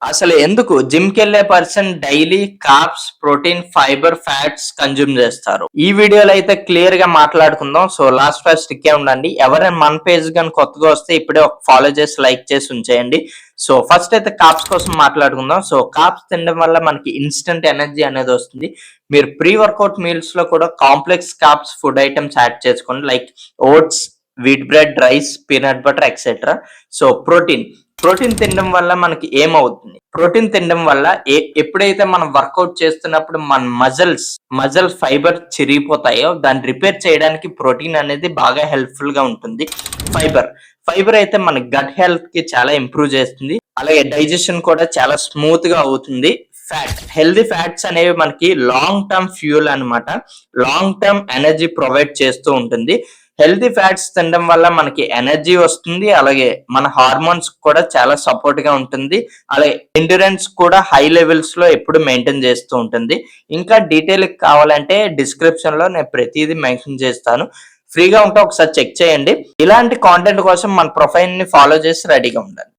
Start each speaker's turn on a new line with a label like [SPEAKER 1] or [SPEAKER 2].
[SPEAKER 1] అసలు ఎందుకు జిమ్‌కి వెళ్ళే person daily carbs, protein, fibre, fats consume చేస్తారు. ఈ వీడియోలో అయితే క్లియర్ గా మాట్లాడుకుందాం. సో లాస్ట్ వరకు స్టిక్ అయి ఉండండి. ఎవరైనా మన పేజ్ గాని కొత్తగా వస్తే ఇప్పుడే ఒక ఫాలో చేసి లైక్ చేసి ఉంచేయండి. సో ఫస్ట్ అయితే కార్బ్స్ కోసం మాట్లాడుకుందాం. సో కార్బ్స్ తినడం వల్ల మనకి ఇన్స్టెంట్ ఎనర్జీ అనేది వస్తుంది. మీరు ప్రీ వర్కౌట్ మీల్స్ లో కూడా complex carbs food items add చేసుకోండి. Like oats, wheat bread, rice, peanut butter etcetera. So protein తినడం వల్ల మనకి ఏమవుతుంది? ప్రోటీన్ తినడం వల్ల ఎప్పుడైతే మనం వర్కౌట్ చేస్తున్నప్పుడు మన మజల్ ఫైబర్ చిరిగిపోతాయో దాన్ని రిపేర్ చేయడానికి ప్రోటీన్ అనేది బాగా హెల్ప్ఫుల్ గా ఉంటుంది. ఫైబర్ అయితే మన గట్ హెల్త్ కి చాలా ఇంప్రూవ్ చేస్తుంది. అలాగే డైజెషన్ కూడా చాలా స్మూత్ గా అవుతుంది. హెల్దీ ఫ్యాట్స్ అనేవి మనకి లాంగ్ టర్మ్ ఫ్యూయల్ అన్నమాట. లాంగ్ టర్మ్ ఎనర్జీ ప్రొవైడ్ చేస్తూ ఉంటుంది. హెల్తీ ఫ్యాట్స్ తినడం వల్ల మనకి ఎనర్జీ వస్తుంది. అలాగే మన హార్మోన్స్ కూడా చాలా సపోర్ట్ గా ఉంటుంది. అలాగే ఎండ్యూరెన్స్ కూడా హై లెవెల్స్ లో ఎప్పుడు మెయింటైన్ చేస్తూ ఉంటుంది. ఇంకా డీటెయిల్ కావాలంటే డిస్క్రిప్షన్ లో నేను ప్రతిదీ మెన్షన్ చేస్తాను. ఫ్రీగా ఉంటే ఒకసారి చెక్ చేయండి. ఇలాంటి కాంటెంట్ కోసం మన ప్రొఫైల్ ని ఫాలో చేసి రెడీగా ఉండండి.